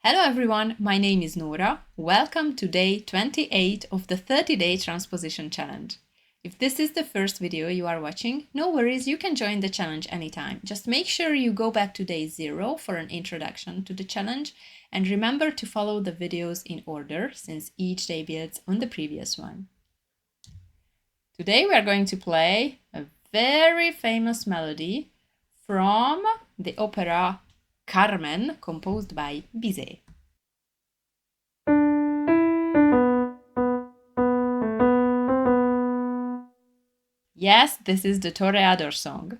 Hello everyone, my name is Nora. Welcome to day 28 of the 30-day transposition challenge. If this is the first video you are watching, no worries, you can join the challenge anytime. Just make sure you go back to day 0 for an introduction to the challenge and remember to follow the videos in order since each day builds on the previous one. Today we are going to play a very famous melody from the opera Carmen, composed by Bizet. Yes, this is the Toreador Song.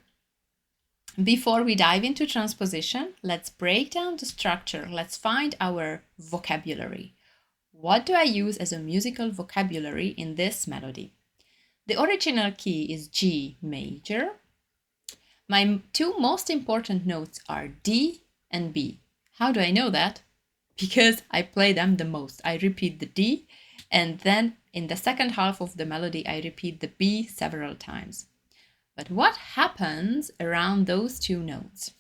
Before we dive into transposition, let's break down the structure. Let's find our vocabulary. What do I use as a musical vocabulary in this melody? The original key is G major. My two most important notes are D and B. How do I know that? Because I play them the most. I repeat the D, and then in the second half of the melody, I repeat the B several times. But what happens around those two notes?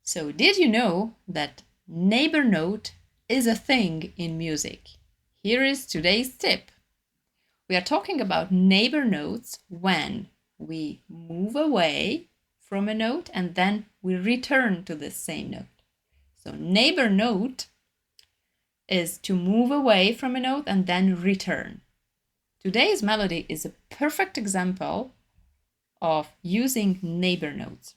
So did you know that neighbor note is a thing in music? Here is today's tip. We are talking about neighbor notes when we move away from a note and then we return to the same note. So neighbor note is to move away from a note and then return. Today's melody is a perfect example of using neighbor notes.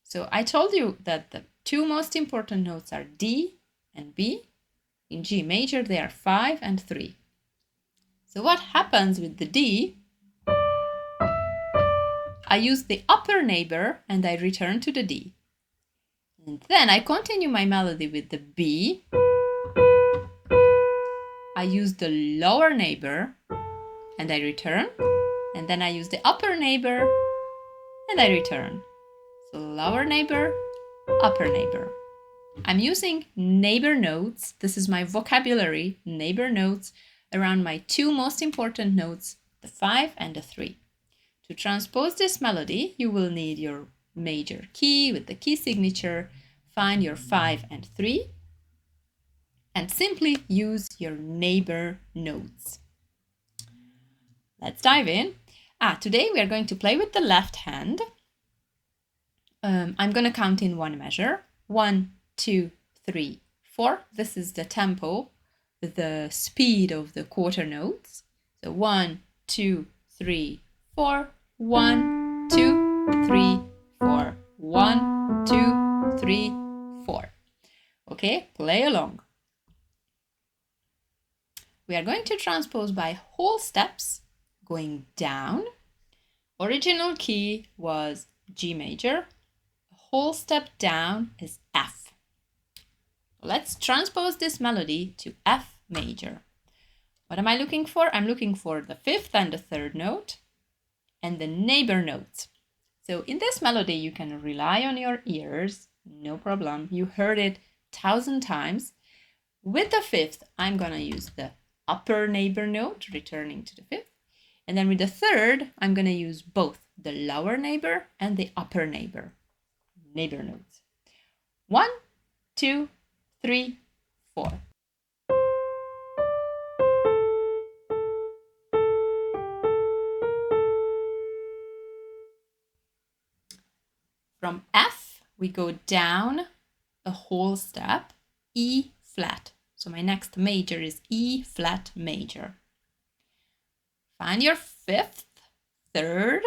So I told you that the two most important notes are D and B. In G major, they are 5 and 3. So what happens with the D? I use the upper neighbor and I return to the D. And then I continue my melody with the B. I use the lower neighbor and I return. And then I use the upper neighbor and I return. So lower neighbor, upper neighbor. I'm using neighbor notes. This is my vocabulary, neighbor notes, around my two most important notes, the 5 and the 3. To transpose this melody, you will need your major key with the key signature, find your 5 and 3, and simply use your neighbor notes. Let's dive in. Today we are going to play with the left hand. I'm going to count in one measure. 1, 2, 3, 4. This is the tempo, the speed of the quarter notes. So 1, 2, 3, 4. 1, 2, 3, 4. 1, 2, 3, 4. Okay, play along. We are going to transpose by whole steps, going down. Original key was G major. Whole step down is F. Let's transpose this melody to F major. What am I looking for? I'm looking for the 5th and the 3rd note and the neighbor notes. So in this melody, you can rely on your ears, no problem. You heard it 1,000 times. With the 5th, I'm gonna use the upper neighbor note, returning to the 5th. And then with the 3rd, I'm gonna use both the lower neighbor and the upper neighbor notes. 1, 2, 3, 4. From F, we go down a whole step, E flat. So my next major is E flat major. Find your 5th, 3rd.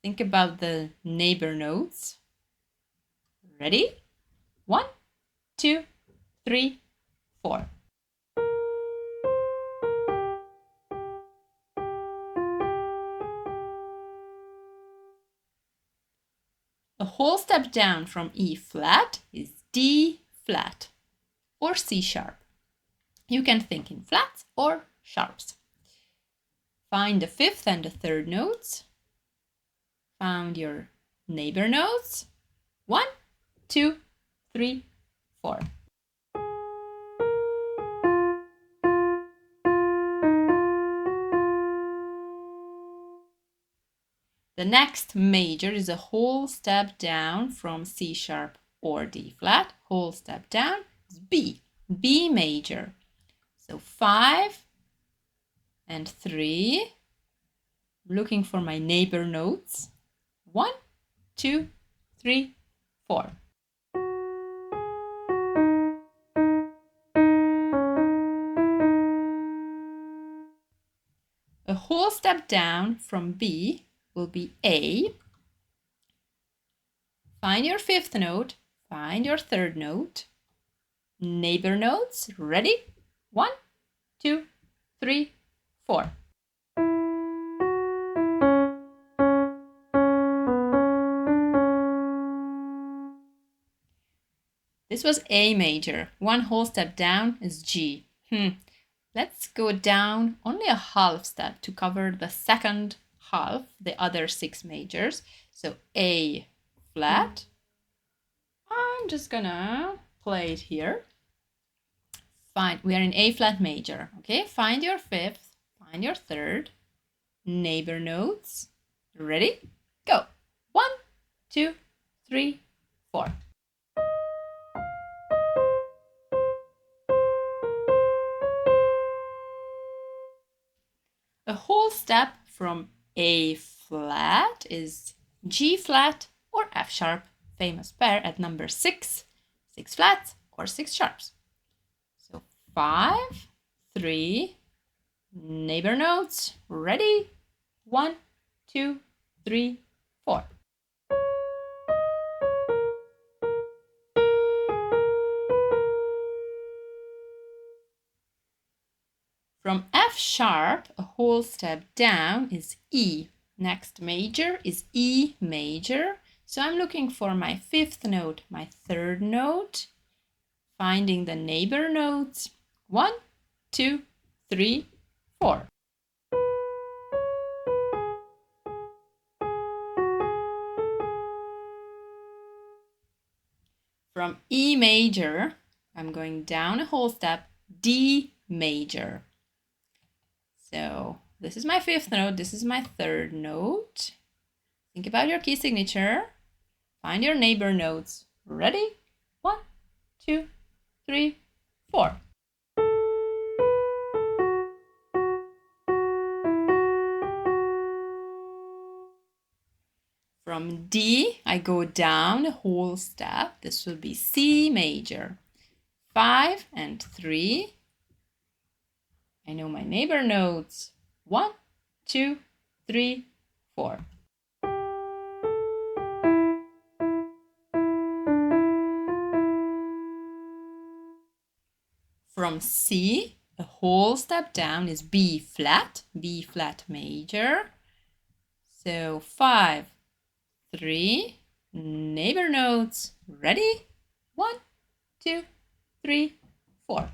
Think about the neighbor notes. Ready? 1, 2, 3, 4. A whole step down from E flat is D flat or C sharp. You can think in flats or sharps. Find the 5th and the 3rd notes. Found your neighbor notes. 1, 2, 3, 4. The next major is a whole step down from C sharp or D flat. Whole step down is B, B major. So 5 and 3. Looking for my neighbor notes. 1, 2, 3, 4. A whole step down from B will be A. Find your fifth note, find your third note. Neighbor notes, ready? 1, 2, 3, 4. This was A major. One whole step down is G. Let's go down only a half step to cover the second half, the other 6 majors. So A flat. I'm just gonna play it here. We are in A flat major. Okay, find your fifth, find your third. Neighbor notes. Ready? Go. 1, 2, 3, 4. A whole step from A flat is G flat or F sharp, famous pair at number 6, 6 flats or 6 sharps. So 5, 3, neighbor notes, ready? 1, 2, 3, 4. From F sharp, a whole step down is E. Next major is E major. So I'm looking for my fifth note, my third note, finding the neighbor notes. 1, 2, 3, 4. From E major, I'm going down a whole step, D major. So this is my fifth note, this is my third note. Think about your key signature. Find your neighbor notes. Ready? 1, 2, 3, 4. From D, I go down a whole step. This will be C major. 5 and 3. I know my neighbor notes. 1, 2, 3, 4. From C, a whole step down is B flat major. So 5, 3, neighbor notes. Ready? 1, 2, 3, 4.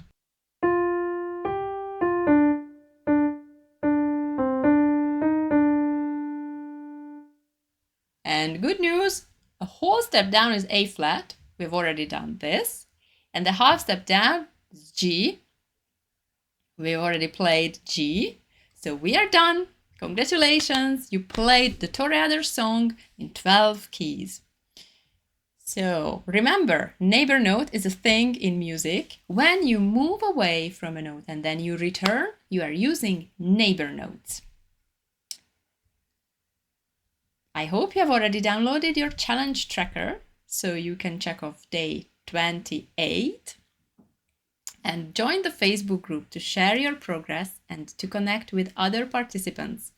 And good news, a whole step down is A flat. We've already done this. And the half step down is G. We've already played G. So we are done. Congratulations, you played the Toreador Song in 12 keys. So remember, neighbor note is a thing in music. When you move away from a note and then you return, you are using neighbor notes. I hope you have already downloaded your challenge tracker so you can check off day 28 and join the Facebook group to share your progress and to connect with other participants.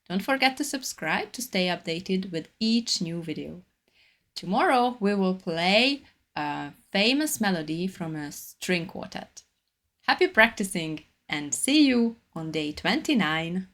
Don't forget to subscribe to stay updated with each new video. Tomorrow we will play a famous melody from a string quartet. Happy practicing and see you on day 29.